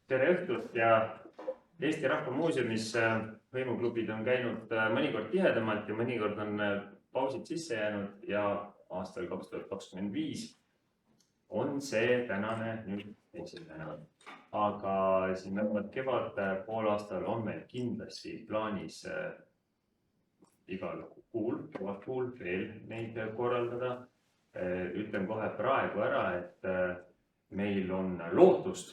Tere õhtust ja Eesti Rahva Muuseumis hõimuklubid on käinud mõnikord tihedamalt ja mõnikord on pausid sisse jäänud ja aastal 2025 on see tänane nüüd esimene. Aga siin kevad poolaastal on meil kindlasti plaanis igal kuul veel neid korraldada. Ütlen kohe praegu ära, et meil on lootust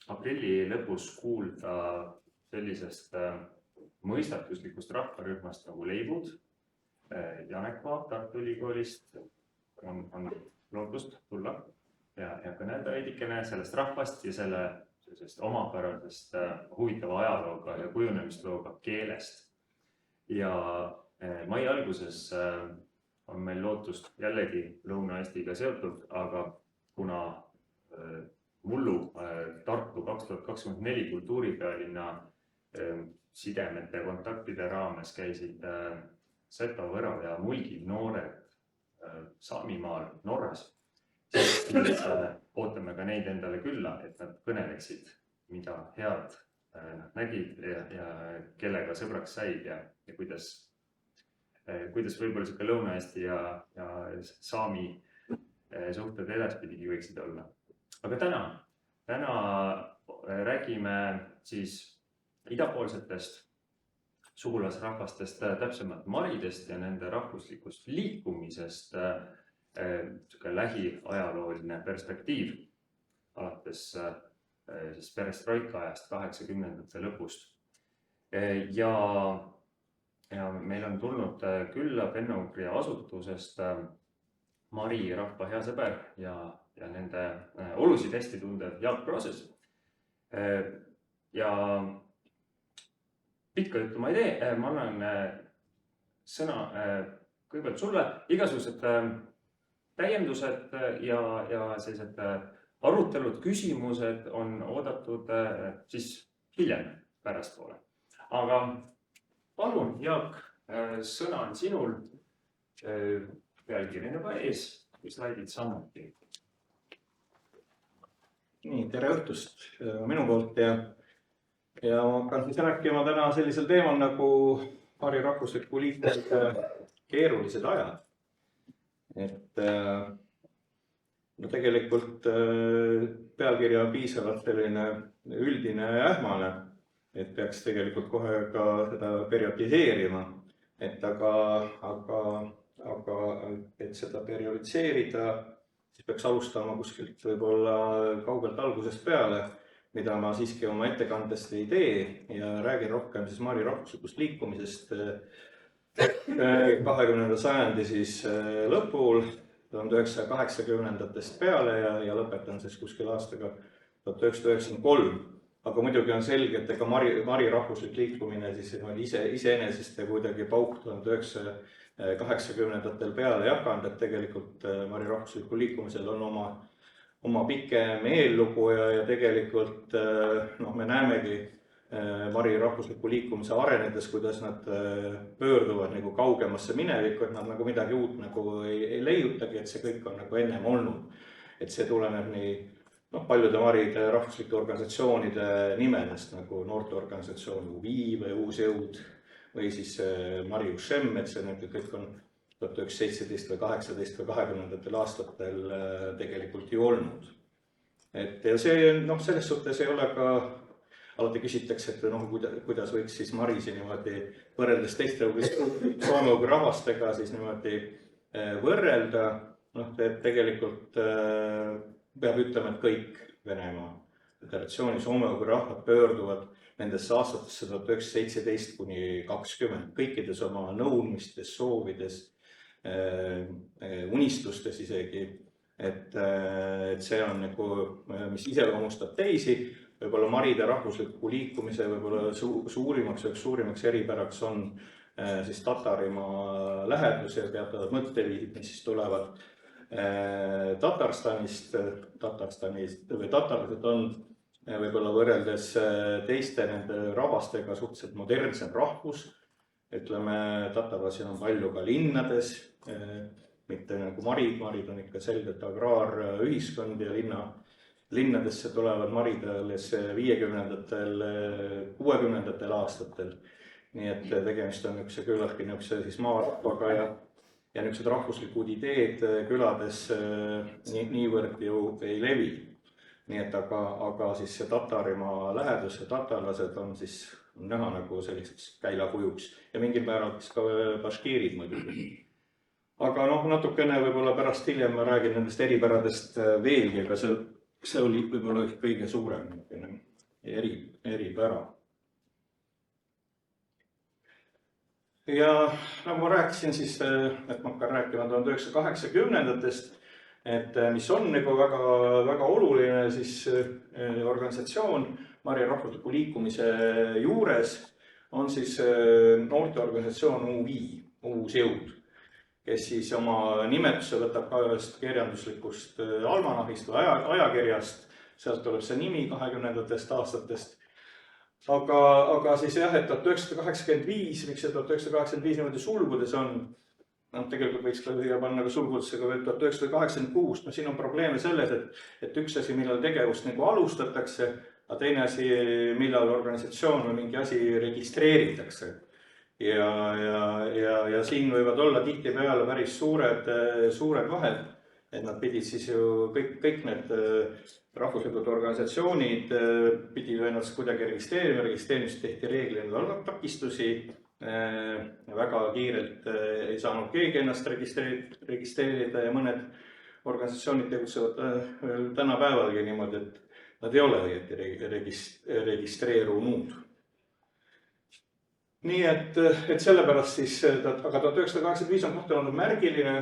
aprilli lõpus kuulda sellisest mõistatuslikust rahvarühmast nagu Leibud. Janek Vaab Tartu Ülikoolist on lootust tulla ja kõnelda veidikene sellest rahvast ja sellest omapärasest huvitava ajalooga ja kujunemislooga keelest. Ja mai alguses on meil lootust jällegi Lõuna-Eestiga seotud, aga kuna mullu Tartu 2024 kultuuripealinna sidemete ja kontaktide raames käisid Seto, Võro ja Mulgi noored Saamimaal Norras, siis ootame ka neid endale külla, et nad kõneleksid, mida head nad nägid ja kellega sõbraks said ja kuidas võib-olla siuke Lõuna-Eesti ja Saami suhted edaspidigi võiksid olla. Aga täna räägime siis idapoolsetest sugulasrahvastest, täpsemalt maridest ja nende rahvuslikust liikumisest lähiajalooline perspektiiv alates perestroika ajast 80ndate lõpust. Ja meil on tulnud külla Fenno-Ugri asutusest Mari rahva hea sõber ja nende olusid hästi tundev Jaak Prooses. Ja pikka juttu ma ei tee, ma annan sõna kõigepealt sulle. Igasugused täiendused ja sellised arutelud, küsimused on oodatud siis hiljem pärastpoole. Aga palun, Jaak, sõna on sinul. Pealkiri on juba ees, kui slaidid samuti. Nii, tere õhtust minu poolt ja ma hakkan siis rääkima täna sellisel teemal nagu Mari rahvusliku liikumise keerulised ajad. Et no tegelikult pealkirja on piisavalt selline üldine ja ähmane, et peaks tegelikult kohe ka seda perioodiseerima. Aga et seda periodiseerida, siis peaks alustama kuskilt võib-olla kaugelt algusest peale, mida ma siiski oma ettekandest ei tee ja räägin rohkem siis Mari rahvuslikust liikumisest 20. sajandi siis lõpul, 1980ndatest peale ja lõpetan siis kuskil aastaga 1993. Aga muidugi on selge, et ega Mari rahvuslik liikumine siis iseenesest ja kuidagi pauk 1980ndatel peale jakanud, et tegelikult Mari rahvusliku liikumisel on oma pikem eellugu ja tegelikult me näemegi Mari rahvusliku liikumise arenedes, kuidas nad pöörduvad nagu kaugemasse minevikku, et nad nagu midagi uut nagu ei leiutagi, et see kõik on nagu ennem olnud. Et see tuleneb nii paljude Maride rahvuslike organisatsioonide nimedest, nagu noorteorganisatsioon Viiv või Uus Jõud või siis Mari Ušem, et see kõik on 1917 või 18 või 20ndatel aastatel tegelikult ju olnud. Et ja see, selles suhtes ei ole ka, alati küsitakse, et kuidas võiks siis Marisi niimoodi võrreldes teiste soome-ugri rahvastega siis niimoodi võrrelda. Tegelikult peab ütlema, et kõik Venemaa Föderatsiooni soome-ugri rahvad pöörduvad nendesse aastatesse 1917 kuni 20, kõikides oma nõudmistes, soovides, unistustes isegi, et see on nagu, mis iseloomustab teisi. Võib-olla Maride rahvusliku liikumise võib-olla suurimaks eripäraks on siis Tatarimaa lähedus ja teatavad mõtteviisid, mis siis tulevad Tatarstanist või tatarlased on võib-olla võrreldes teiste nende rahvastega suhteliselt modernsem rahvus. Ütleme, tatarlasi on palju ka linnades, mitte nagu marid on ikka selgelt agraarühiskond ja linnadesse tulevad marid alles 50-ndatel, 60-ndatel aastatel. Nii et tegemist on küllaltki siis maarahvaga ja niisugused rahvuslikud ideed külades niivõrd ju ei levi. Nii et aga siis see Tatarimaa lähedus ja tatarlased on siis näha nagu selliseks käilakujuks ja mingil määral ka baškiirid muidugi. Aga natukene võib-olla pärast hiljem ma räägin nendest eripäradest veelgi, aga see oli võib-olla kõige suurem eripära. Ja nagu ma rääkisin siis, et ma hakkan rääkima 1980-ndatest, et mis on nagu väga oluline siis organisatsioon Mari rahvusliku liikumise juures on siis noorteorganisatsioon UVI, uus jõud, kes siis oma nimetuse võtab ka ühest kirjanduslikust almanahist või ajakirjast, sealt tuleb see nimi 20-ndatest aastatest. Aga siis jah, et 1985, miks see 1985 niimoodi sulgudes on, tegelikult võiks ka panna sulgudesse veel 1986, siin on probleeme selles, et üks asi, millal tegevust nagu alustatakse, aga teine asi, millal organisatsioon või mingi asi registreeritakse. Ja siin võivad olla tihtipeale päris suured vahed, et nad pidid siis ju kõik need rahvuslikud organisatsioonid pidid ennast kuidagi registreerimist tehti reeglina takistusi, väga kiirelt ei saanud keegi ennast registreerida ja mõned organisatsioonid tegutsevad tänapäevalgi niimoodi, et nad ei ole õieti registreerunud. Nii et sellepärast siis, aga 1985 on kohta olnud märgiline.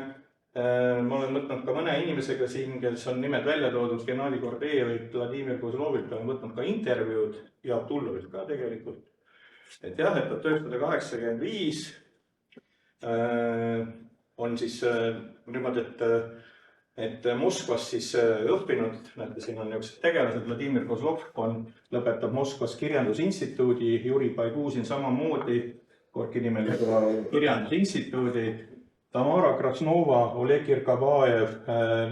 Ma olen võtnud ka mõne inimesega siin, kes on nimed välja toodud, Gennadi Gordejevilt, Vladimir Kozlovilt, olen võtnud ka intervjuud ja Abdullovilt ka tegelikult. Et jah, et 1985 on siis niimoodi, et Moskvas siis õppinud, näete, siin on niisugused tegelased, Vladimir Kozlov lõpetab Moskvas kirjandusinstituudi, Juri Paigusin samamoodi, Gorki nimelisega kirjandusinstituudi, Tamara Krasnova, Oleg Kirkabaev,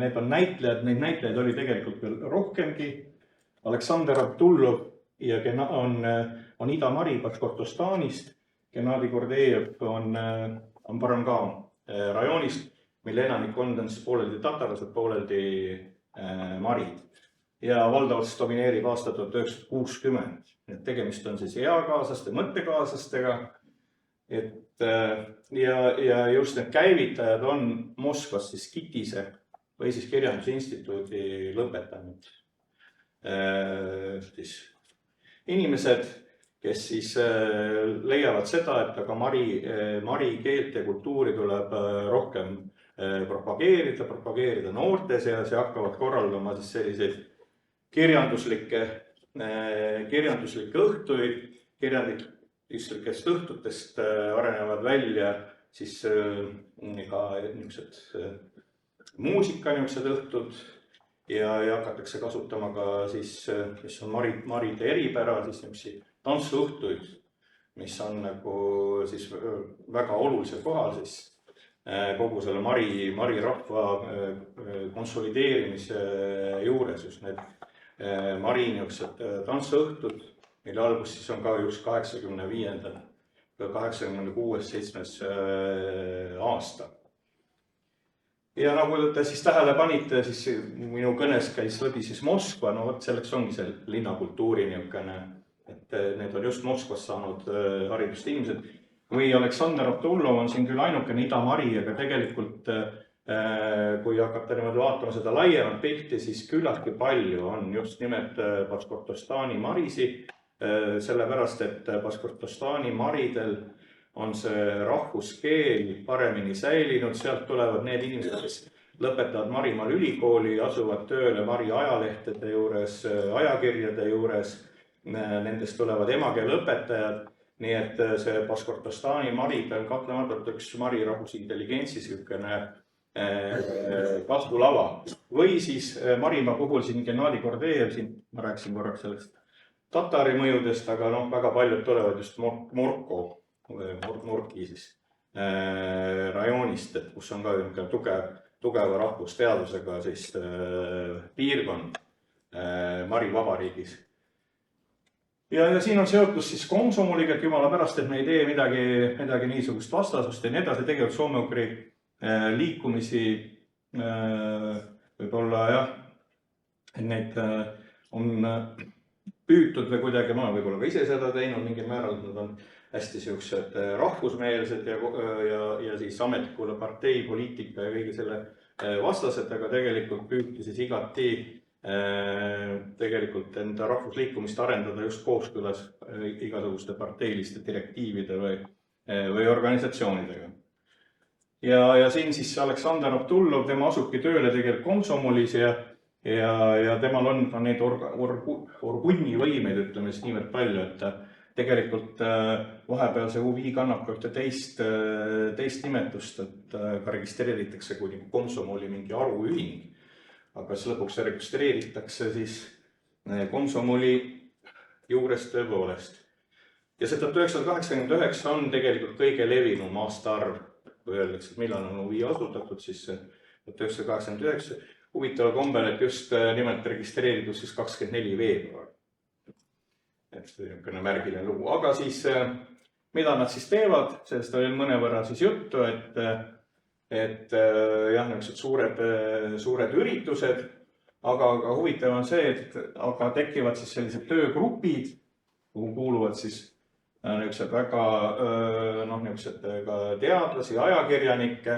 need on näitlejad, neid näitlejaid oli tegelikult veel rohkemgi. Aleksandr Abdullov ja on Ida Mari Baškortostanist, Gennadi Gordejev on parem ka rajoonist, mille enamikkond on siis pooleldi tatarlased, pooleldi marid. Ja valdavalt domineerib aasta 1960. Tegemist on siis eakaaslaste, mõttekaaslastega. Ja just need käivitajad on Moskvas siis Kitise või siis kirjandusinstituudi lõpetanud inimesed, kes siis leiavad seda, et aga mari keelt ja kultuuri tuleb rohkem propageerida noorte seas ja hakkavad korraldama siis selliseid kirjanduslikke õhtuid, kirjanduslikest õhtutest arenevad välja siis ka muusika õhtud ja hakatakse kasutama ka siis, mis on maride eripära, siis tantsuõhtuid, mis on nagu siis väga olulisel kohal siis kogu selle mari rahva konsolideerimise juures, just need mari tantsuõhtud, mille algus siis on ka just 85. 86-7 aasta. Ja nagu te siis tähele panite, siis minu kõnes käis läbi siis Moskva, no selleks ongi see linnakultuuri niisugune, et need on just Moskvas saanud haridust inimesed. Või Aleksandr Abdullov on siin küll ainukene Ida Mari, aga tegelikult kui hakata niimoodi vaatama seda laiemat pilti, siis küllaltki palju on just nimelt Baškortostani marisi, sellepärast, et Baškortostani maridel on see rahvuskeel paremini säilinud, sealt tulevad need inimesed, kes lõpetavad Marimaal ülikooli, asuvad tööle Mari ajalehtede juures, ajakirjade juures, nendest tulevad emakeeleõpetajad, nii et see Baškortostani marid on kahtlematult üks mari rahvusintelligentsi kasvulava. Või siis Marimaa puhul siin Gennadi Gordejev, siin ma rääkisin korraks sellest tatari mõjudest, aga väga paljud tulevad just Morki siis rajoonist, kus on ka tugeva rahvusteadusega siis piirkond. Mari Vabariigis. Ja siin on seotus siis Komsomuliga, et jumala pärast, et me ei tee midagi niisugust vastasust ja nii edasi. Tegelikult soome-ugri liikumisi võib-olla jah, et neid on püütud või kuidagi, ma olen võib-olla ka ise seda teinud mingil määral, nad on hästi siuksed rahvusmeelsed ja siis ametlikule partei, poliitika ja kõige selle vastased, aga tegelikult püüti siis igati tegelikult enda rahvusliikumist arendada just kooskõlas igasuguste parteiliste direktiivide või organisatsioonidega. Ja siin siis Aleksandr Abdullov, tema asubki tööle tegelikult Komsomolis ja temal on ka neid orgunni võimeid, ütleme siis niivõrd palju, et tegelikult vahepeal see UVI kannab ka ühte teist nimetust, et ka registreeritakse kui Komsomoli mingi aruühing. Aga siis lõpuks see registreeritakse siis Komsomoli juures tõepoolest. Ja see 1989 on tegelikult kõige levinum aastaarv, kui öeldakse, et millal on UVI asutatud, siis 1989. Huvitaval kombel, et just nimelt registreeritud siis 24 veebruar. Et see on märgiline lugu. Aga siis, mida nad siis teevad, sellest oli mõnevõrra siis juttu, et jah, niisugused suured üritused, aga huvitav on see, et aga tekivad siis sellised töögrupid, kuhu kuuluvad siis niisugused väga niisugused ka teadlasi, ajakirjanikke,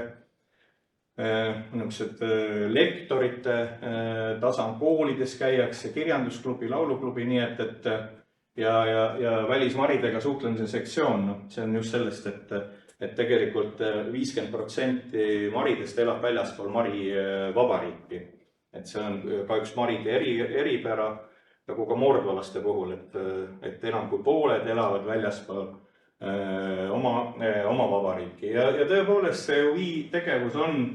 niisugused lektorite tasand koolides käiakse, kirjandusklubi, lauluklubi, nii et ja välismaridega suhtlemise sektsioon, see on just sellest, et tegelikult 50% maridest elab väljaspool Mari Vabariiki. Et see on ka üks maride eripära, nagu ka mordvalaste puhul, et enam kui pooled elavad väljaspool oma vabariiki. Ja tõepoolest see UVI tegevus on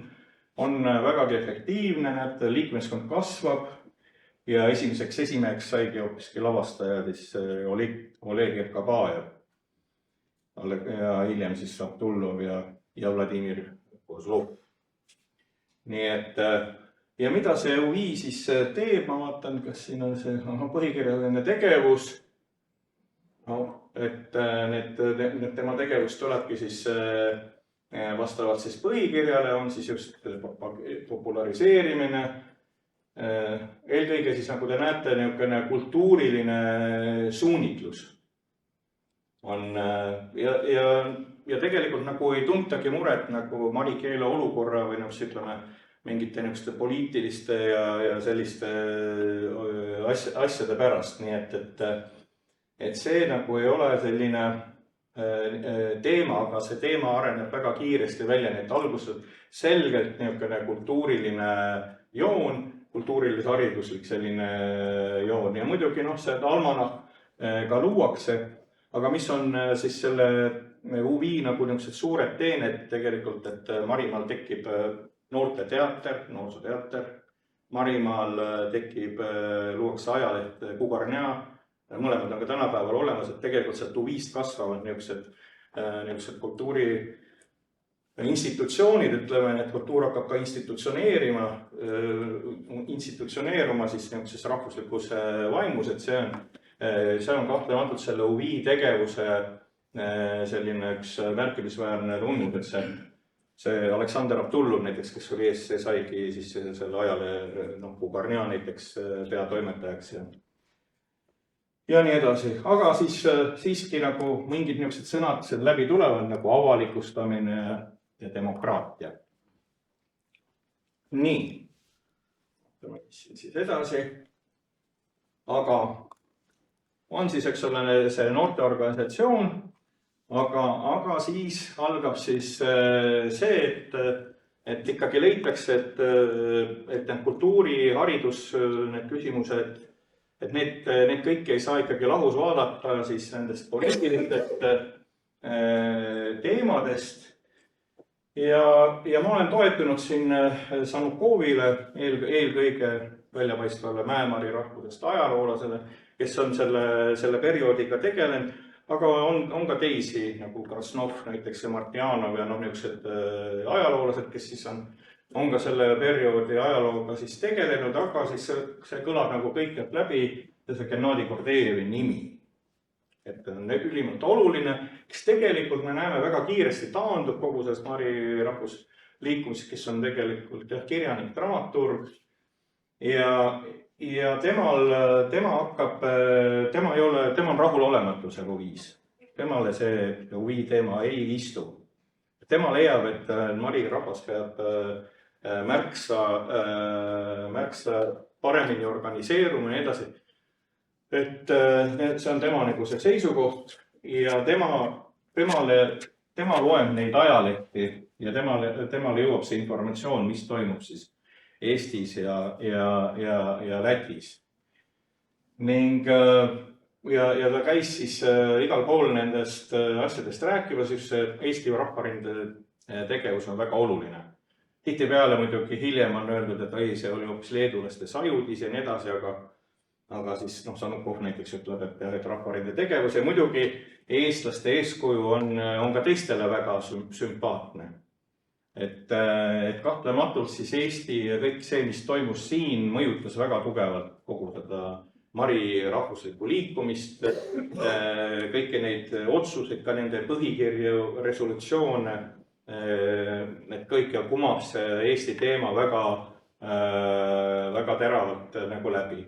vägagi efektiivne, näete, liikmeskond kasvab ja esimeseks esimeheks saigi hoopiski lavastaja siis Oleg Erkabajev. Ja hiljem siis Abdullov ja Vladimir Kozlov. Nii et, ja mida see UVI siis teeb, ma vaatan, kas siin on see põhikirjaline tegevus. No, et tema tegevus tulebki siis vastavalt siis põhikirjale, on siis just populariseerimine. Eelkõige siis, nagu te näete, niisugune kultuuriline suunitlus. Ja tegelikult nagu ei tuntagi muret nagu mari keele olukorra või ütleme mingite niisuguste poliitiliste ja selliste asjade pärast. Nii et see nagu ei ole selline teema, aga see teema areneb väga kiiresti välja, nii et alguses selgelt niisugune kultuuriline joon, kultuurilis-hariduslik selline joon ja muidugi see almanah ka luuakse. Aga mis on siis selle UVI nagu niisugused suured teened tegelikult, et Marimaal tekib noorteteater, noorsooteater. Marimaal tekib, luuakse ajaleht Kugarnja. Mõlemad on ka tänapäeval olemas, et tegelikult sealt UVI-st kasvavad niisugused kultuuri institutsioonid, ütleme, et kultuur hakkab ka institutsioneeruma siis niisuguses rahvuslikus vaimus, et see on kahtlematult selle UVI tegevuse selline üks märkimisväärne tundnud, et see Aleksandr Abdullov näiteks, kes oli ees, see saigi siis selle ajale Kugarnja näiteks peatoimetajaks ja nii edasi. Aga siis siiski nagu mingid niisugused sõnad läbi tulevad nagu avalikustamine ja demokraatia. Nii, siis edasi. Aga on siis, eks ole, see noorteorganisatsioon, aga siis algab siis see, et ikkagi leitakse, et kultuuri, haridus, need küsimused, et need kõiki ei saa ikkagi lahus vaadata siis nendest poliitilistest teemadest. Ja ma olen toetunud siin Sanukovile, eelkõige väljapaistvale Mäemari rahvusest ajaloolasele, kes on selle perioodiga tegelenud, aga on ka teisi nagu Krasnov näiteks ja Martjanov ja niisugused ajaloolased, kes siis on on ka selle perioodi ajalooga siis tegelenud, aga siis see kõlab nagu kõikjalt läbi ja see Gennadi Gordejevi nimi. Et on ülimalt oluline, kes tegelikult me näeme väga kiiresti taandub kogu sellest Mari rahvusliikumisest, kes on tegelikult kirjanik, dramaturg ja tema on rahulolematuse huvis. Temale see huvi teema ei istu. Tema leiab, et Mari rahvas peab märksa paremini organiseeruma ja edasi. Et see on tema nagu see seisukoht ja tema loeb neid ajalehti ja temale jõuab see informatsioon, mis toimub siis Eestis ja Lätis. Ning ja ta käis siis igal pool nendest asjadest rääkimas, just see Eesti Rahvarinde tegevus on väga oluline. Tihtipeale muidugi hiljem on öeldud, et see oli hoopis leedulaste sajudis ja nii edasi, aga siis Sanukov näiteks ütleb, et Rahvarinde tegevus ja muidugi eestlaste eeskuju on ka teistele väga sümpaatne. Et kahtlematult siis Eesti ja kõik see, mis toimus siin, mõjutas väga tugevalt kogu seda Mari rahvuslikku liikumist, kõiki neid otsuseid, ka nende põhikirju, resolutsioone, et kõik kumab see Eesti teema väga teravalt nagu läbi.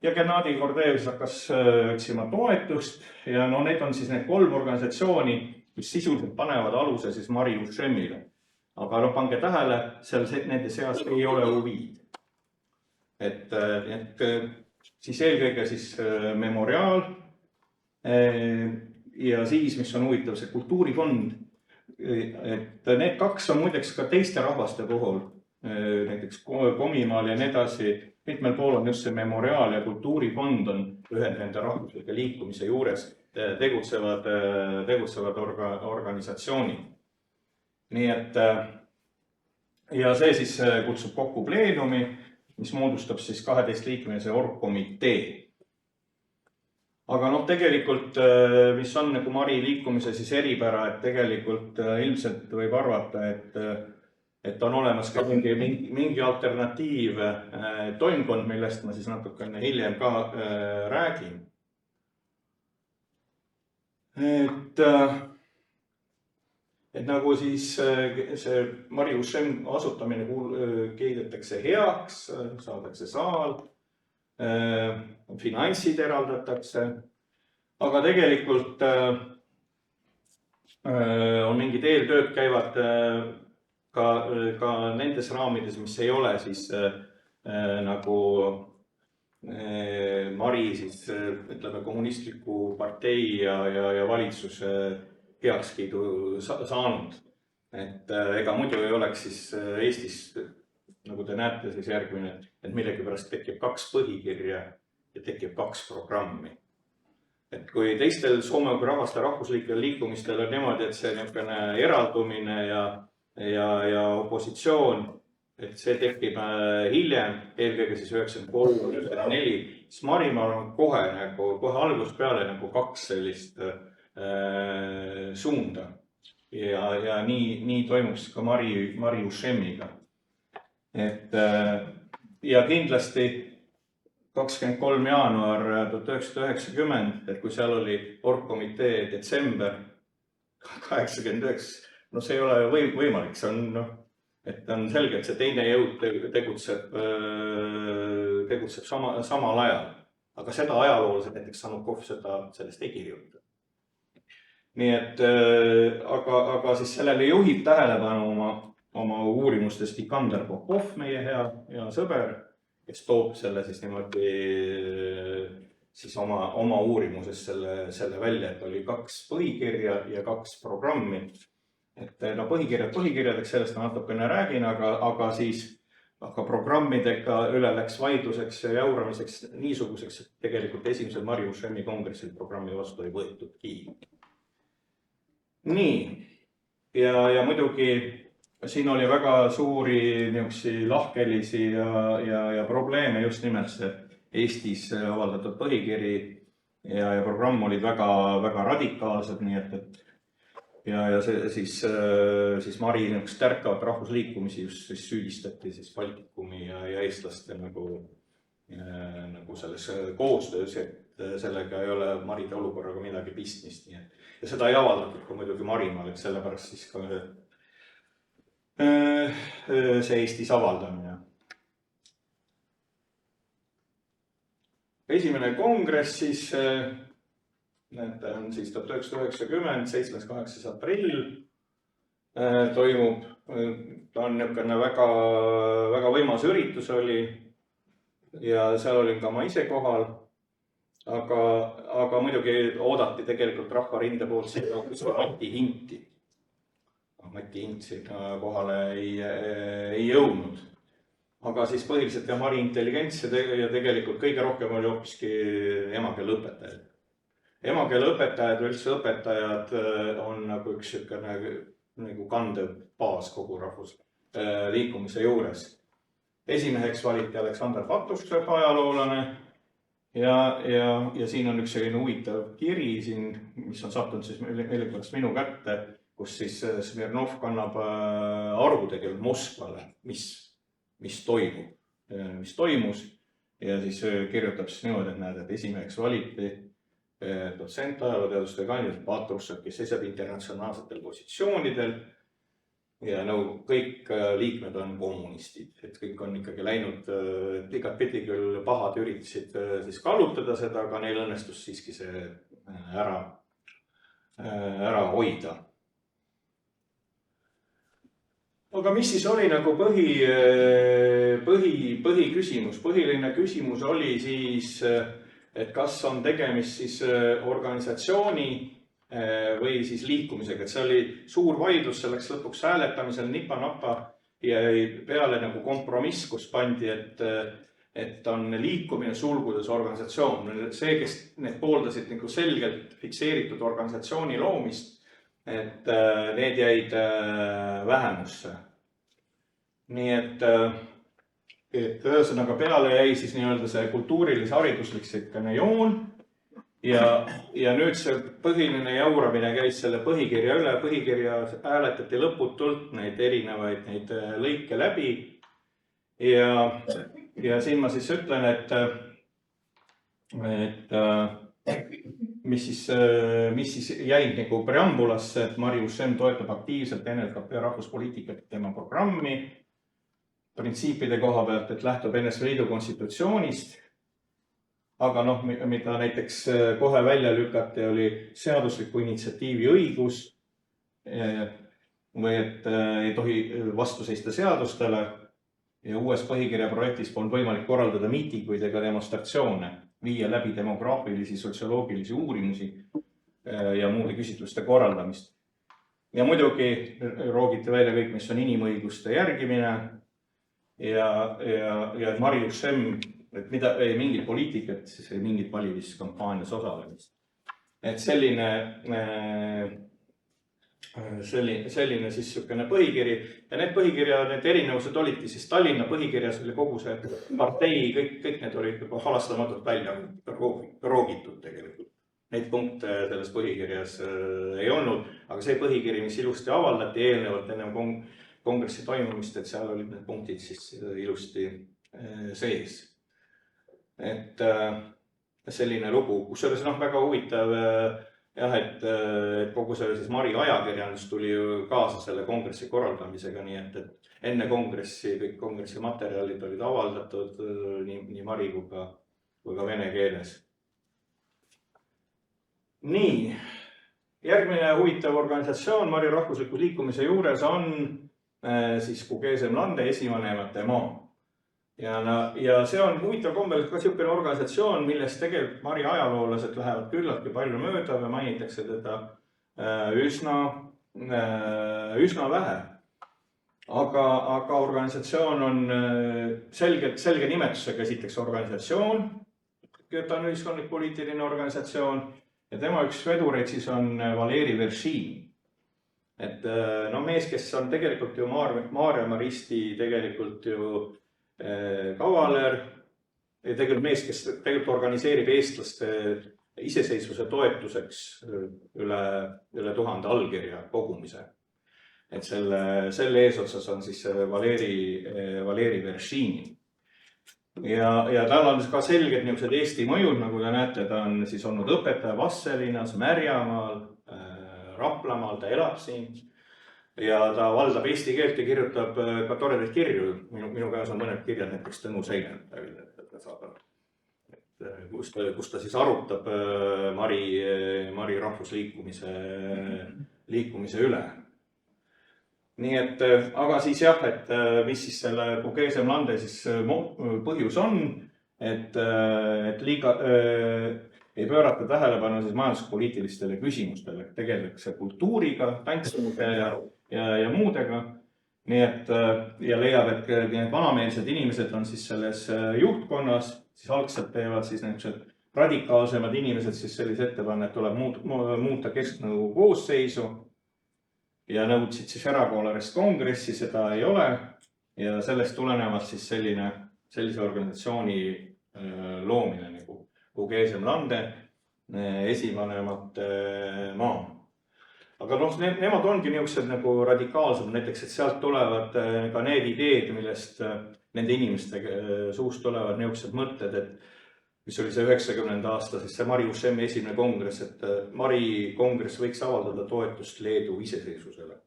Ja Gennadi Gordejev hakkas otsima toetust ja need on siis need 3 organisatsiooni, mis sisuliselt panevad aluse siis Mari Ušemile. Aga pange tähele, seal nende seas ei ole huvid. Et siis eelkõige siis Memoriaal ja siis, mis on huvitav, see kultuurifond. Et need 2 on muideks ka teiste rahvaste puhul, näiteks Komimaal ja nii edasi. Mitmel pool on just see Memoriaal ja kultuurifond on ühed nende rahvuslike liikumise juures tegutsevad organisatsioonid. Nii et ja see siis kutsub kokku pleenumi, mis moodustab siis 12-liikmelise orgkomitee. Aga tegelikult, mis on nagu Mari liikumise siis eripära, et tegelikult ilmselt võib arvata, et on olemas ka mingi alternatiiv toimkond, millest ma siis natukene hiljem ka räägin. Et nagu siis see Mari Ušem asutamine kiidetakse heaks, saadakse saal, finantsid eraldatakse, aga tegelikult on mingid eeltööd käivad ka nendes raamides, mis ei ole siis nagu Mari siis ütleme kommunistliku partei ja valitsuse heakskiidu saanud. Et ega muidu ei oleks siis Eestis, nagu te näete, siis järgmine, et millegipärast tekib 2 põhikirja ja tekib 2 programmi. Et kui teistel Soome rahvaste rahvuslikel liikumistel on niimoodi, et see eraldumine ja opositsioon, et see tekib hiljem, eelkõige siis 93-94, siis Marimaal on kohe algusest peale 2 sellist suunda ja nii toimub siis ka Mari Ušemiga. Ja kindlasti 23. jaanuar 1990, et kui seal oli orgkomitee detsember 89, see ei ole võimalik, see on, et on selge, et see teine jõud tegutseb samal ajal, aga seda ajalooliselt näiteks Sanukov sellest ei kirjuta. Nii et, aga siis sellele juhib tähelepanu oma uurimustest Ikander Popov, meie hea sõber, kes toob selle siis niimoodi siis oma uurimuses selle välja, et oli 2 põhikirja ja 2 programmi. Et põhikirjadeks sellest ma natukene räägin, aga programmidega üle läks vaidluseks ja jauramiseks niisuguseks, et tegelikult esimesel Mari Ušemi kongressil programmi vastu ei võetudki. Nii, ja muidugi siin oli väga suuri lahkelisi ja probleeme just nimelt see Eestis avaldatud põhikiri ja programm olid väga radikaalsed, nii et ja siis Mari tärkavat rahvusliikumisi just siis süüdistati siis Baltikumi ja eestlaste nagu selles koostöös, et sellega ei ole Maride olukorraga midagi pistmist. Nii et, ja seda ei avaldatud ka muidugi Marimaal, et sellepärast siis ka see Eestis avaldamine. Esimene kongress siis, on siis 1990, 7.8. aprill toimub. Ta on niisugune väga, väga võimas üritus oli ja seal olin ka ma ise kohal. Aga muidugi oodati tegelikult Rahvarinde poolt seda Mati Hinti. Mati Hint sinna kohale ei jõudnud. Aga siis põhiliselt ja Mari intelligents ja tegelikult kõige rohkem oli hoopiski emakeele õpetajad. Emakeele õpetajad, üldse õpetajad on nagu üks nagu kandev baas kogu rahvusliikumise juures. Esimeheks valiti Aleksandr Patušev, ajaloolane. Ja siin on üks selline huvitav kiri, mis on sattunud siis millegipärast minu kätte, kus siis Smirnov kannab aru tegelikult Moskvale, mis toimus. Ja siis kirjutab siis niimoodi, et näed, et esimeheks valiti dotsent ajalooteaduste kandidaat Patušev, kes seisab internatsionaalsetel positsioonidel. Ja kõik liikmed on kommunistid, et kõik on ikkagi läinud, igatpidi küll pahad üritasid siis kallutada seda, aga neil õnnestus siiski see ära hoida. Aga mis siis oli nagu põhiküsimus? Põhiline küsimus oli siis, et kas on tegemist siis organisatsiooni või siis liikumisega, et see oli suur vaidlus, see läks lõpuks hääletamisel nipa-napa ja peale nagu kompromiss, kus pandi, et on liikumine sulgudes organisatsioon. See, kes need pooldasid nagu selgelt fikseeritud organisatsiooni loomist, et need jäid vähemusse. Nii et ühesõnaga peale jäi siis nii-öelda see kultuurilis hariduslik selline joon. Ja nüüd see põhiline jauramine käis selle põhikirja üle. Põhikirja hääletati lõputult neid erinevaid neid lõike läbi. Ja siin ma siis ütlen, et mis siis jäi nagu preambulasse, et Mari Ussem toetab aktiivselt NLKP rahvuspoliitikat tema programmi printsiipide koha pealt, et lähtub NSV Liidu konstitutsioonist. Aga mida näiteks kohe välja lükati, oli seadusliku initsiatiivi õigus või et ei tohi vastu seista seadustele ja uues põhikirja projektis on võimalik korraldada miitinguid ega demonstratsioone, viia läbi demograafilisi, sotsioloogilisi uurimusi ja muude küsitluste korraldamist. Ja muidugi roogiti välja kõik, mis on inimõiguste järgimine ja Mari Ussem, et ei mingit poliitikat, siis ei mingit valimiskampaanias osalemist. Et selline siis sükene põhikiri ja need põhikirja, need erinevused olidki siis Tallinna põhikirjas oli kogu see partei, kõik need olid juba halastamatult välja roogitud tegelikult. Neid punkte selles põhikirjas ei olnud, aga see põhikiri, mis ilusti avaldati eelnevalt enne kongressi toimumist, et seal olid need punktid siis ilusti sees. Et selline lugu, kus oli väga huvitav jah, et kogu see siis Mari ajakirjandus tuli ju kaasa selle kongressi korraldamisega, nii et enne kongressi kõik kongressi materjalid olid avaldatud nii Mari kui ka vene keeles. Nii, järgmine huvitav organisatsioon Mari rahvusliku liikumise juures on siis Kugesem Lande esivanemate maa. Ja see on huvitav kombel ka selline organisatsioon, millest tegelikult Mari ajaloolased lähevad küllaltki palju mööda või mainitakse teda üsna vähe. Aga organisatsioon on selge nimetusega esiteks organisatsioon, ta on ühiskondlik poliitiline organisatsioon ja tema üks vedureid siis on Valeri Veršin. Et mees, kes on tegelikult ju Maarja Maristi tegelikult ju kavaler ja tegelikult mees, kes tegelikult organiseerib eestlaste iseseisvuse toetuseks üle 1000 allkirja kogumise. Et selle eesotsas on siis Valeri Vershini. Ja tal on ka selged niisugused Eesti mõjud, nagu te näete, ta on siis olnud õpetaja Vastselinas, Märjamaal, Raplamaal, ta elab siin ja ta valdab eesti keelt ja kirjutab ka toredaid kirju. Minu käes on mõned kirjad näiteks Tõnu Seinelt, kus ta siis arutab Mari rahvusliikumise üle. Nii et, aga siis jah, et mis siis selle Cogesem Lande siis põhjus on, et liiga ei pöörata tähelepanu siis majanduspoliitilistele küsimustele, tegeldakse kultuuriga, tantsimise ja muudega. Nii et, ja leiab, et need vanameelsed inimesed on siis selles juhtkonnas, siis algselt teevad siis need radikaalsemad inimesed siis sellise ettepanne, et tuleb muuta kesknõukogu koosseisu. Ja nõudsid siis erakorralist kongressi, seda ei ole ja sellest tulenevalt siis sellise organisatsiooni loomine nagu Cogesem Lande esivanemate maa. Aga nemad ongi niisugused nagu radikaalsed, näiteks, et sealt tulevad ka need ideed, millest nende inimeste suust tulevad niisugused mõtted, et mis oli see 90. aasta, siis see Mari USM-i esimene kongress, et Mari kongress võiks avaldada toetust Leedu iseseisvusele.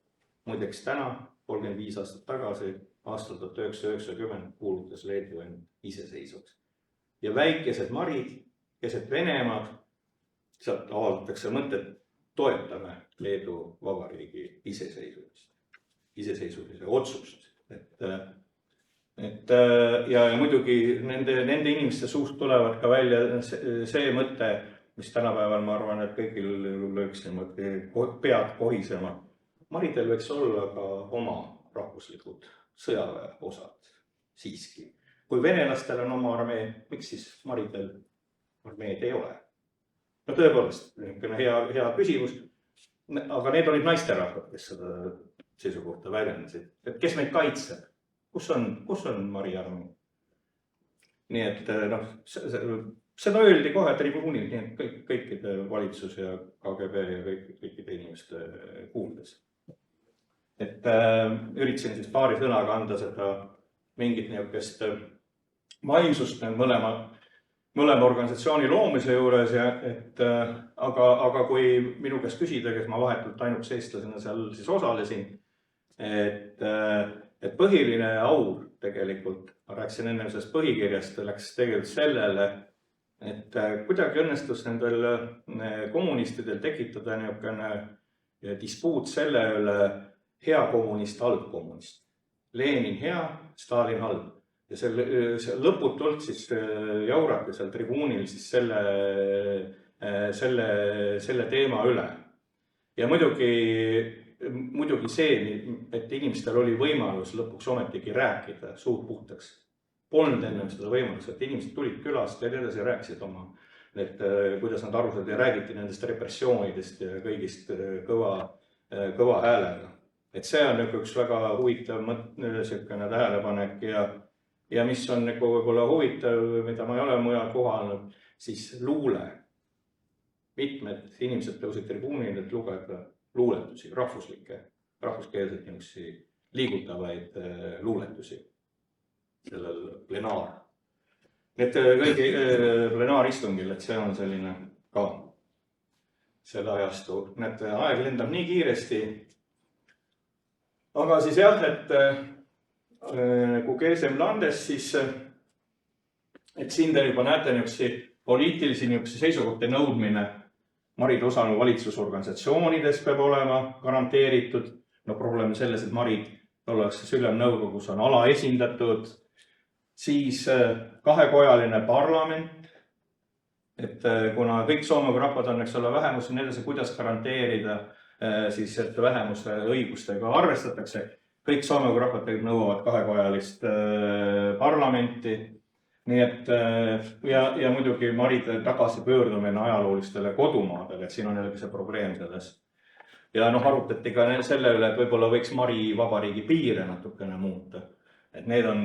Muideks täna, 35 aastat tagasi, aastal 1990 kuulutas Leedu end iseseisvaks. Ja väikesed Marid, keset Venemaad, sealt avaldatakse mõtted, toetame Leedu vabariigi iseseisvuse otsust. Ja muidugi nende inimeste suust tulevad ka välja see mõte, mis tänapäeval ma arvan, et kõigil lööks pead kohisema. Maridel võiks olla ka oma rahvuslikud sõjaväeosad siiski. Kui venelastel on oma armee, miks siis Maridel armeed ei ole? No tõepoolest, hea küsimus, aga need olid naisterahvad, kes seda seisukohta väljendasid. Et kes meid kaitseb? Kus on Mari armee? Nii et seda öeldi kohe tribuunil, kõikide valitsus ja KGB ja kõikide inimeste kuuldes. Et üritasin siis paari sõnaga anda seda mingit niisugust vaimsust mõlema organisatsiooni loomise juures, aga kui minu käest küsida, kes ma vahetult ainult eestlasena seal siis osalesin, et põhiline aur tegelikult, ma rääkisin enne sellest põhikirjast, läks tegelikult sellele, et kuidagi õnnestus nendel kommunistidel tekitada niisugune dispuut selle üle hea kommunist, halb kommunist. Lenin hea, Stalin halb. Ja see lõputult siis jaurati seal tribuunil siis selle teema üle. Ja muidugi see, et inimestel oli võimalus lõpuks ometigi rääkida suud puhtaks. Polnud ennem seda võimalust, et inimesed tulid külast ja edasi rääkisid oma, kuidas nad arusid ja räägiti nendest repressioonidest ja kõigist kõva häälega. Et see on üks väga huvitav tähelepanek ja mis on võib-olla huvitav, mida ma ei ole mujal kohanud, siis luule. Mitmed inimesed tõusid tribuunil, et lugeda luuletusi, rahvuskeelseid liigutavaid luuletusi sellel kõigi plenaaristungil, et see on selline ka selle ajastu. Aeg lendab nii kiiresti. Aga siis jah, et Cogesem Landes siis, et siin te juba näete poliitilisi seisukohti nõudmine. Marid osalu valitsusorganisatsioonides peab olema garanteeritud. No probleem selles, et Marid ollakse ülemnõukogus on alaesindatud. Siis kahekojaline parlament. Et kuna kõik Soome rahvad on vähemus, nii edasi, kuidas garanteerida siis, et vähemuse õigustega arvestatakse. Kõik Soome rahvad nõuavad kahekojalist parlamenti. Nii et ja muidugi Maride tagasipöördumine ajaloolistele kodumaadele, et siin on jällegi see probleem selles. Ja arutati ka selle üle, et võib-olla võiks Mari vabariigi piire natukene muuta. Et need on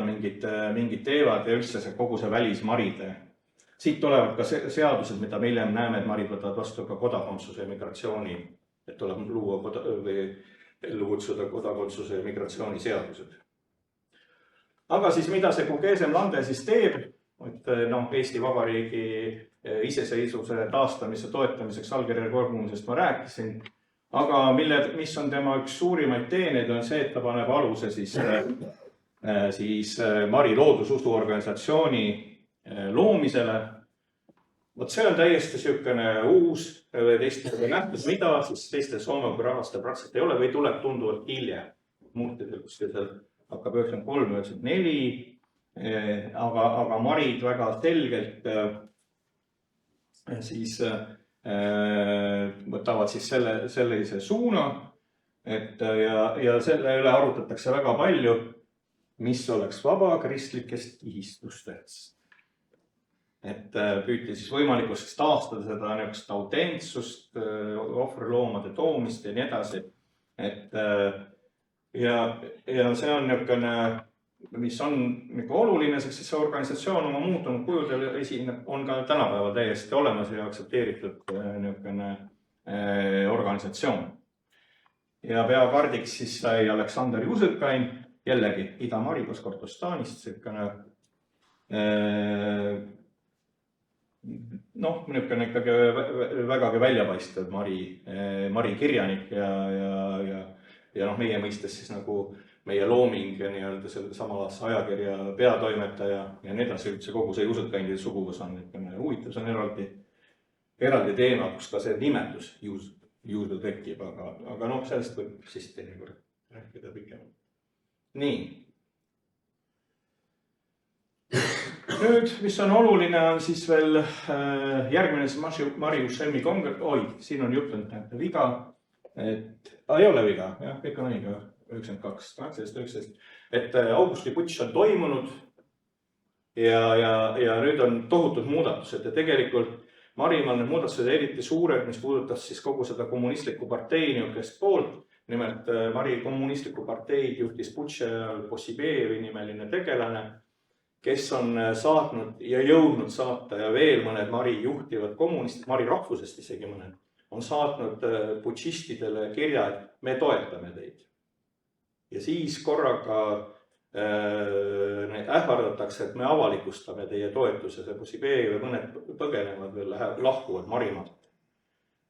mingid teevad ja üldse kogu see välismaride siit tulevad ka seadused, mida me hiljem näeme, et Marid võtavad vastu ka kodakondsuse ja migratsiooni, et tuleb luua või ellu kutsuda kodakondsuse ja migratsiooni seadused. Aga siis mida see Kugesem Lande siis teeb? Et Eesti Vabariigi iseseisvuse taastamise toetamiseks allkirja kogumisest ma rääkisin. Aga mis on tema üks suurimaid teeneid, on see, et ta paneb aluse siis Mari loodususuorganisatsiooni loomisele. Vot see on täiesti selline uus teistele nähtus, mida siis teiste Soome rahvaste praktiliselt ei ole või tuleb tunduvalt hiljem. Muutidel kuskil hakkab 93-94, aga Marid väga selgelt siis võtavad siis sellise suuna, ja selle üle arutatakse väga palju, mis oleks vaba kristlikest kihistustest. Et püüti siis võimalikuks taastada seda niisugust autentsust, ohvriloomade toomist ja nii edasi. Ja see on niisugune, mis on oluline, sest see organisatsioon oma muutunud kujudel on ka tänapäeval täiesti olemas ja aktsepteeritud niisugune organisatsioon. Ja peakardiks siis sai Aleksander Jusurkain, jällegi Ida-Mari Baskortostanist, niisugune ikkagi vägagi väljapaistev Mari kirjanik ja meie mõistes siis nagu meie looming ja nii-öelda selle samalaadse ajakirja peatoimetaja ja nii edasi üldse kogu see Jusurkaini suguvõs on huvitav, see on eraldi teema, kus ka see nimetus juurde tekib, aga sellest võib siis teinekord rääkida pikemalt. Nii. Nüüd, mis on oluline, on siis veel järgmine Mari Ussemi kongress. Siin on jutlend viga, ei ole viga, jah, kõik on õige, 92, et augustiputš on toimunud ja nüüd on tohutud muudatused ja tegelikult Marimaal need muudatused eriti suured, mis puudutab siis kogu seda kommunistliku partei niisugust poolt. Nimelt Mari kommunistliku partei juhtis putši ajal Possibejevi nimeline tegelane, kes on saatnud ja jõudnud saata ja veel mõned Mari juhtivad kommunistid, Mari rahvusest isegi mõned, on saatnud putšistidele kirja, et me toetame teid. Ja siis korraga neid ähvardatakse, et me avalikustame teie toetuse, see Possibejev ja mõned põgenevad veel lahkuvad Marimaalt.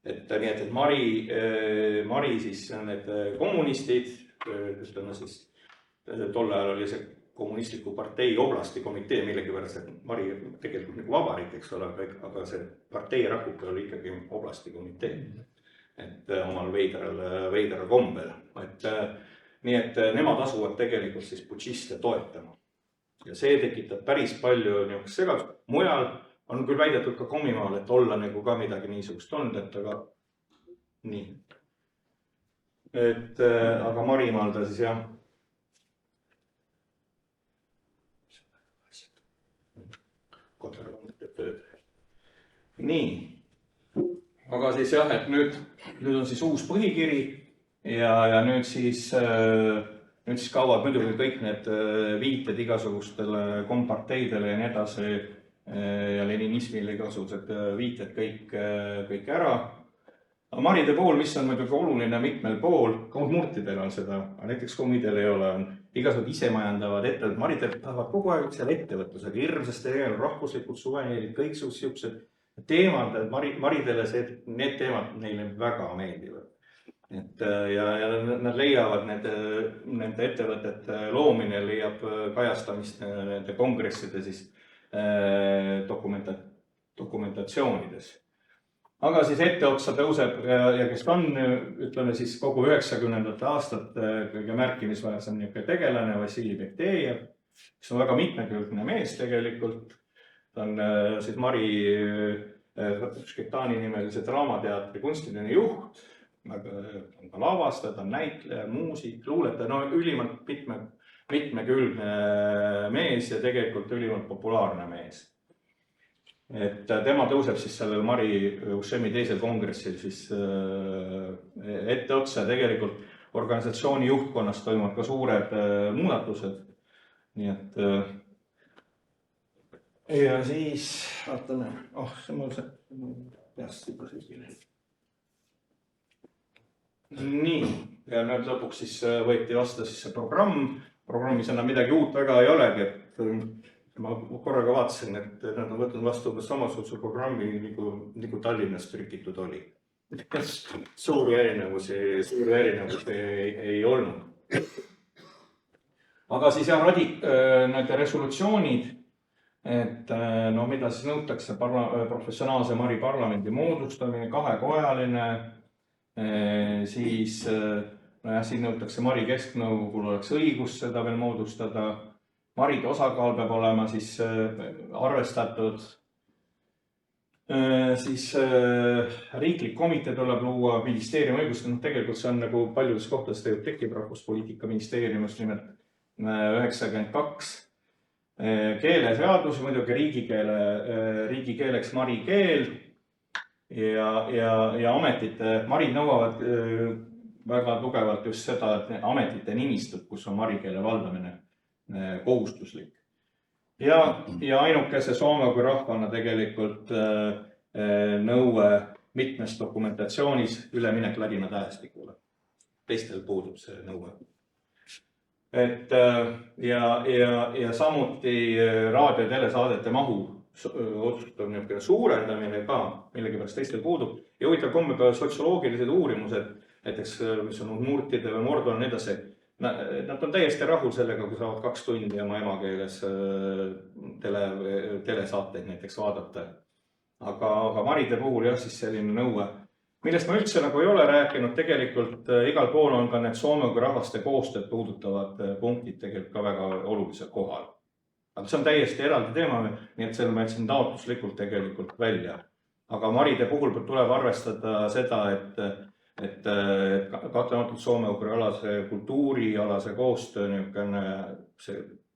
Nii et Mari siis need kommunistid, ütleme siis, tol ajal oli see kommunistliku partei oblasti komitee millegipärast, et Mari tegelikult nagu vabariik, eks ole, aga see partei rakuke oli ikkagi oblasti komitee. Et omal veidral kombel. Nii et nemad asuvad tegelikult siis putšiste toetama. Ja see tekitab päris palju niisugust segadust. Mujal on küll väidetud ka Komimaal, et olla nagu ka midagi niisugust olnud, et aga nii. Aga Marimaal ta siis jah. Nii. Aga siis jah, et nüüd on siis uus põhikiri ja nüüd siis kaovad muidugi kõik need viited igasugustele komparteidele ja nii edasi ja leninismile igasugused viited kõik ära. Maride pool, mis on muidugi oluline mitmel pool, murtidel on seda, aga näiteks komidel ei ole, on igasugused isemajandavad ettevõtted. Maridel tahavad kogu aeg seal ettevõtlusega hirmsasti rahvuslikud suveneerid, kõik siuksed teemad, Maridele need teemad neile väga meeldivad. Ja nad leiavad nende ettevõtete loomine leiab kajastamist nende kongresside siis dokumentatsioonides. Aga siis etteotsa tõuseb ja kes on, ütleme siis kogu 90. aastat kõige märkimisväärsem niisugune tegelane Vassili Bektejev, kes on väga mitmekülgne mees tegelikult. Ta on siis Mari Šketani nimelise draamateatri kunstiline juht, on ka lavastaja, ta on näitleja, muusik, luuletaja, ülimalt mitmekülgne mees ja tegelikult ülimalt populaarne mees. Et tema tõuseb siis sellel Mari Ussemi teisel kongressil siis etteotsa ja tegelikult organisatsiooni juhtkonnas toimuvad ka suured muudatused. Nii et ja siis, vaatame, see mul peast juba selline. Nii, ja nüüd lõpuks siis võeti vastu siis see programmis enam midagi uut väga ei olegi, et ma korraga vaatasin, et nad on võtnud vastu samasuguse programmi nagu Tallinnas trükitud oli. Suuri erinevusi ei olnud. Aga siis jah, need resolutsioonid, et no mida siis nõutakse, professionaalse Mari parlamendi moodustamine, kahekojaline, siis siin nõutakse Mari kesknõukogul oleks õigus seda veel moodustada, Maride osakaal peab olema siis arvestatud, siis riiklik komitee tuleb luua, ministeeriumi õigust, tegelikult see on nagu paljudes kohtades tekib rahvuspoliitika ministeeriumis nimelt 92 keeleseadus, muidugi riigikeeleks mari keel ja ametite, marid nõuavad väga tugevalt just seda, et ametite nimistud, kus on mari keele valdamine kohustuslik. Ja ainukese soome kui rahvana tegelikult nõue mitmes dokumentatsioonis üleminek ladina tähestikule. Teistel puudub see nõue. Ja samuti raadio- ja telesaadete mahu otsustav suurendamine ka, millegipärast teistel puudub. Ja huvitav komme ka sotsioloogilised uurimused, näiteks mis on Murtide või Mordor ja nii edasi. Nad on täiesti rahul sellega, kui saavad 2 tundi oma emakeeles telesaateid näiteks vaadata. Aga maride puhul jah, siis selline nõue, millest ma üldse nagu ei ole rääkinud, tegelikult igal pool on ka need soome kui rahvaste koostööd puudutavad punktid tegelikult ka väga olulisel kohal. Aga see on täiesti eraldi teema, nii et selle ma jätsin taotluslikult tegelikult välja. Aga maride puhul tuleb arvestada seda, et kahtlematult soome-ugri alase kultuurialase koostöö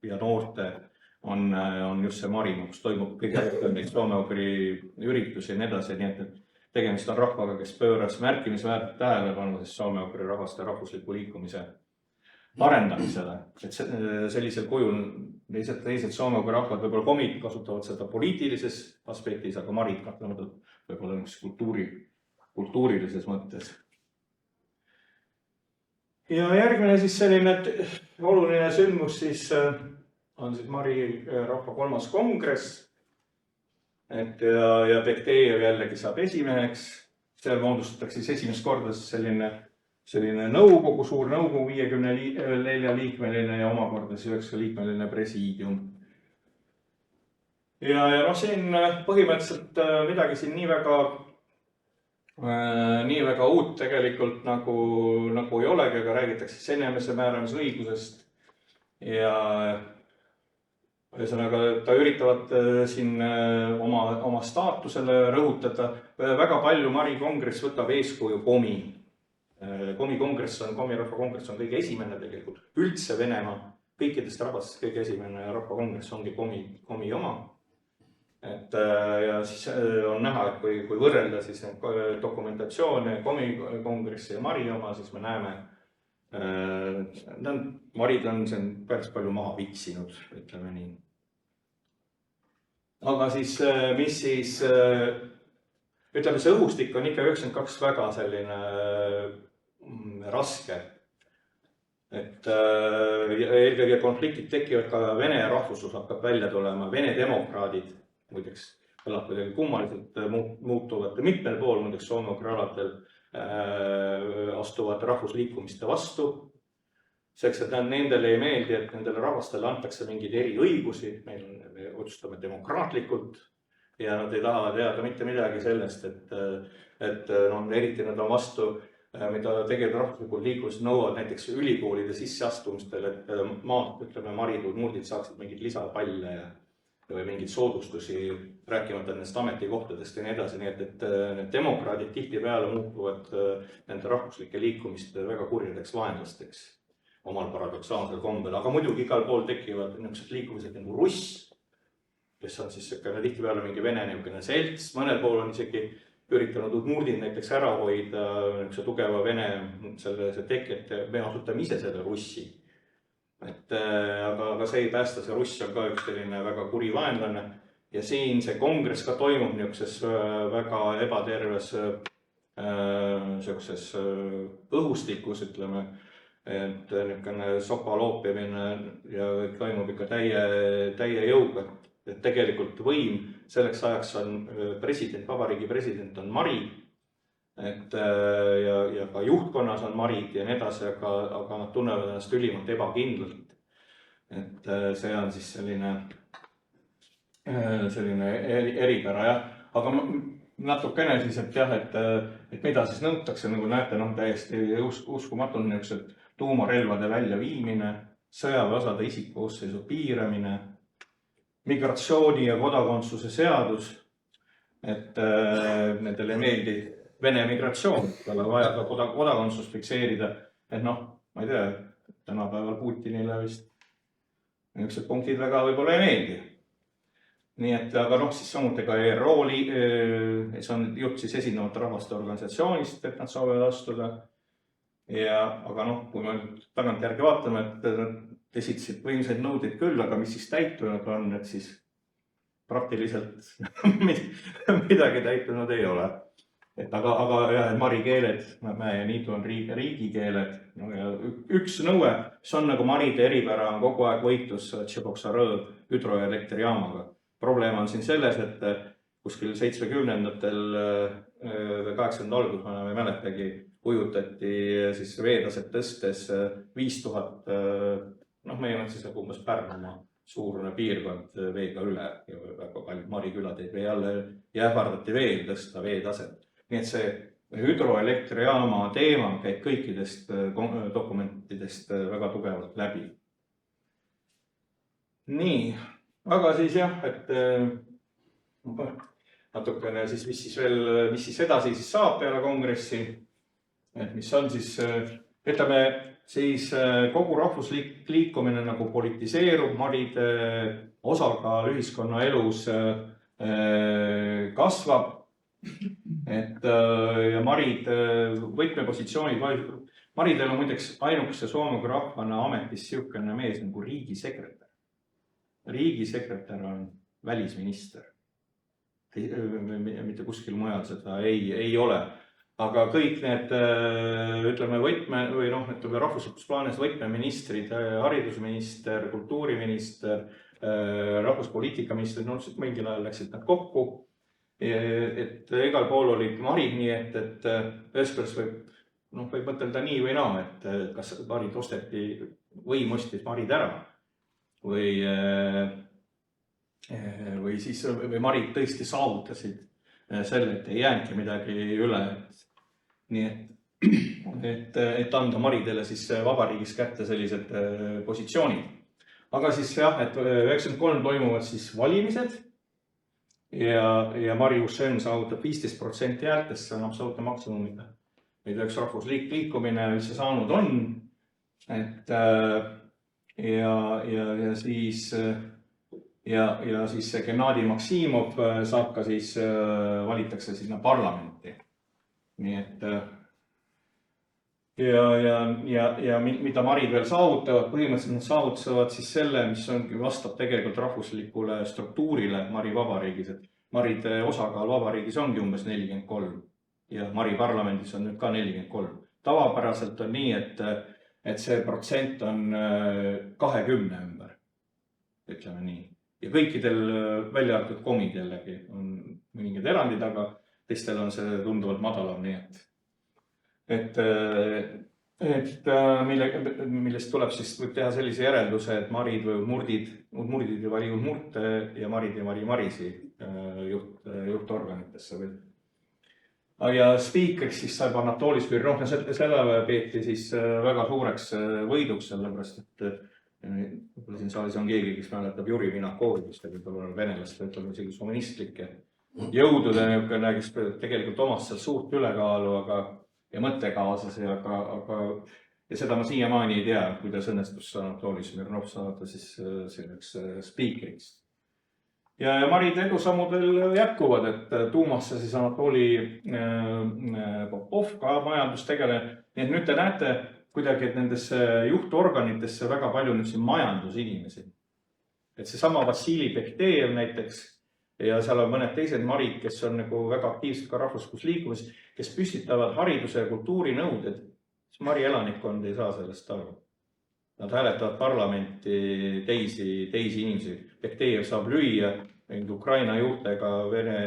ja noorte on just see mari, kus toimub kõige rohkem neid soome-ugri üritusi ja nii edasi, nii et tegemist on rahvaga, kes pööras märkimisväärselt tähelepanu soome-ugri rahvaste rahvusliku liikumise arendamisele. Et sellisel kujul teised soome-ugri rahvad võib-olla komid kasutavad seda poliitilises aspektis, aga marid kahtlematult võib-olla kultuurilises mõttes. Ja järgmine siis selline oluline sündmus siis on siis Mari rahva 3. kongress. Ja Bektejev jällegi saab esimeheks. Seal moodustatakse siis esimest korda selline nõukogu, suur nõukogu 54 liikmeline ja omakorda 9 liikmeline presiidium. Ja siin põhimõtteliselt midagi siin nii väga uut tegelikult nagu ei olegi, aga räägitakse inimese määramise õigusest ja ühesõnaga ta üritavad siin oma staatusele rõhutada. Väga palju Mari kongress võtab eeskuju Komi. Komi rahva kongress on kõige esimene tegelikult üldse Venemaa. Kõikidest rahvastest kõige esimene rahva kongress ongi Komi oma. Ja siis on näha, et kui võrrelda siis dokumentatsioone Komi kongressi ja Mari oma, siis me näeme, Marid on päris palju maha vitsinud, ütleme nii. Aga siis, mis siis, ütleme, see õhustik on ikka 92 väga selline raske. Et eelkõige konfliktid tekivad ka Vene rahvuslus hakkab välja tulema, Vene demokraadid. Muideks kõlab kuidagi kummaliselt muutuvad mitmel pool, muideks soome-ugri aladel astuvad rahvusliikumiste vastu. Selleks, et nendele ei meeldi, et nendele rahvastele antakse mingeid eriõigusi, me otsustame demokraatlikult ja nad ei taha teada mitte midagi sellest, et eriti nad on vastu, mida tegelikult rahvuslikud liikumised nõuavad näiteks ülikoolide sisseastumistel, et marid või murdid saaksid mingid lisapalle või mingeid soodustusi, rääkimata nendest ametikohtadest ja nii edasi, nii et need demokraadid tihtipeale muutuvad nende rahvuslike liikumiste väga kurjadeks vaenlasteks omal paradoksaalsel kombel, aga muidugi igal pool tekivad niisugused liikumised nagu Russ, kes on siis tihtipeale mingi vene niisugune selts, mõnel pool on isegi üritanud udmurdid näiteks ära hoida niisuguse tugeva vene see teket, me asutame ise seda Russi. Aga see ei päästa, see Russ on ka üks selline väga kuri vaenlane ja siin see kongress ka toimub niisuguses väga ebaterves niisuguses õhustikus, ütleme, et niisugune sopaloopiamine ja toimub ikka täie jõuga, et tegelikult võim selleks ajaks on president, vabariigi president on Mari, et ja ka juhtkonnas on Marid ja nii edasi, aga nad tunnevad ennast ülimalt ebakindlalt. Et see on siis selline eripära, jah. Aga natukene siis, et jah, et mida siis nõutakse, nagu näete, täiesti uskumatult niisugused tuumarelvade väljaviimine, sõjaväeosade isikkoosseisu piiramine, migratsiooni ja kodakondsuse seadus, et nendele meeldi Vene migratsioon, tal on vaja ka kodakondsus fikseerida, et ma ei tea, tänapäeval Putinile vist niisugused punktid väga võib-olla ei meeldi. Nii et, aga siis samuti ka ERO, see on jutt siis esinevate rahvaste organisatsioonist, et nad soovivad astuda. Aga kui me tagantjärgi vaatame, et nad esitasid võimsaid nõudeid küll, aga mis siis täitunud on, et siis praktiliselt midagi täitunud ei ole. Aga jah, Mari keeled, Mäe ja Niidu on riigikeeled. Ja üks nõue, mis on nagu Maride eripära, on kogu aeg võitlus Tšeboksarõ hüdroelektrijaamaga. Probleem on siin selles, et kuskil 70-ndatel või 80 algus, ma ei mäletagi, ujutati siis veetaset tõstes 5000, meie on siis umbes Pärnumaa suurune piirkond veega üle ja väga paljud Mari külad jäid vee alla ja ähvardati veel tõsta veetaset. Nii et see hüdroelektrijaama teema käib kõikidest dokumentidest väga tugevalt läbi. Nii, aga siis jah, et natukene siis, mis siis edasi siis saab peale kongressi, et mis on siis, ütleme, siis kogu rahvuslik liikumine nagu politiseerub, Maride osakaal ühiskonna elus kasvab. Ja Marid võtmepositsioonid, Maridel on muideks ainukese soomega rahvana ametis siukene mees nagu riigisekretär. Riigisekretär on välisminister. Mitte kuskil mujal seda ei ole. Aga kõik need, ütleme, rahvuslikus plaanis võtmeministrid, haridusminister, kultuuriminister, rahvuspoliitikaminister, mingil ajal läksid nad kokku. Et igal pool olid Marid, nii et ühespärast võib mõtelda nii või naa, et kas Marid osteti võim ostis Marid ära või Marid tõesti saavutasid selle, et ei jäänudki midagi üle. Nii et anda Maridele siis vabariigis kätte sellised positsioonid. Aga siis jah, et 93 toimuvad siis valimised. Ja Mari Ušen saavutab 15% häältest, see on absoluutne maksimum, mida üks rahvuslik liikumine üldse saanud on. Ja siis see Gennadi Maksimov saab ka siis, valitakse sinna parlamenti. Nii et ja mida Marid veel saavutavad, põhimõtteliselt nad saavutavad siis selle, mis vastab tegelikult rahvuslikule struktuurile Mari vabariigis, et Maride osakaal vabariigis ongi umbes 43 ja Mari parlamendis on nüüd ka 43. Tavapäraselt on nii, et see protsent on 20 ümber, ütleme nii. Ja kõikidel välja arvatud komid jällegi on mõningad erandid, aga teistel on see tunduvalt madalam, nii et millest tuleb siis, võib teha sellise järelduse, et Marid või murdid ei vali murte ja Marid ei vali Marisi juhtorganitesse. Ja spiikriks siis saab Anatoli Smirnov, selle peeti siis väga suureks võiduks, sellepärast, et siin saalis on keegi, kes mäletab Juri Vinakovi, kes võib-olla venelaste, ütleme isegi kommunistlike jõudude, kes tegelikult omast seal suurt ülekaalu, ja mõttekaaslasi, ja seda ma siiamaani ei tea, kuidas õnnestus Anatoli Smirnov saada siis selleks spiikriks. Ja Maride edusammudel jätkuvad, et tuumasse siis Anatoli Popov ka majandustegeleb. Nii et nüüd te näete kuidagi, et nendesse juhtorganitesse väga palju nüüd siin majandusinimesi. Et see sama Vassili Bektejev näiteks, ja seal on mõned teised marid, kes on nagu väga aktiivsed ka rahvusliikumisliikumis, kes püstitavad hariduse ja kultuuri nõuded, siis Mari elanikkond ei saa sellest aru. Nad hääletavad parlamenti teisi inimesi. Bektejev saab lüüa Ukraina juurtega Vene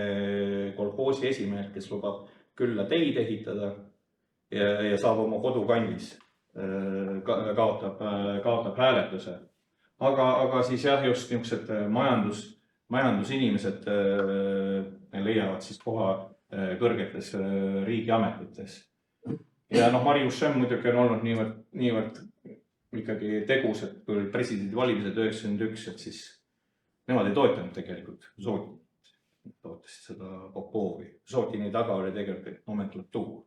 kolhoosi esimehed, kes lubab külla teid ehitada ja saab oma kodukandis, kaotab hääletuse. Aga siis jah, just niisugused majandusinimesed leiavad siis koha kõrgetes riigiametites. Ja Marius Šem muidugi on olnud niivõrd ikkagi tegus, et kui olid presidendi valimised 91, et siis nemad ei toetanud tegelikult Sootini. Toetasid seda Popovi. Sootini taga oli tegelikult nomenklatuur.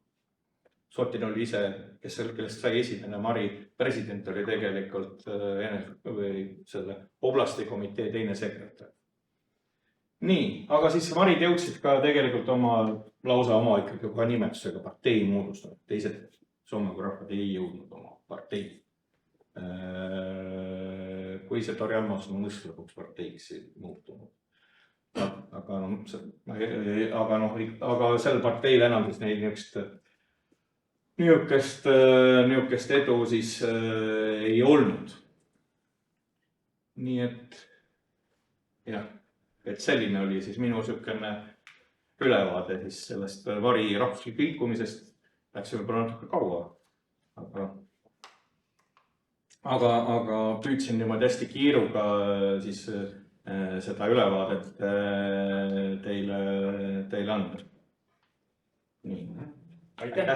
Sotin oli ise, kellest sai esimene Mari president, oli tegelikult selle oblastikomitee teine sekretär. Nii, aga siis Marid jõudsid ka tegelikult lausa oma ikkagi ka nimetusega partei moodustanud. Teised Soome rahvad ei jõudnud oma partei. Kui see Torjamos mõistlikuks parteiks muutunud. Aga sel parteil enam siis neid niisugust edu siis ei olnud. Nii et jah, et selline oli siis minu niisugune ülevaade siis sellest Mari rahvuslik liikumisest. Läks võib-olla natuke kaua, aga püüdsin niimoodi hästi kiiruga siis seda ülevaadet teile anda. Nii. Aitäh!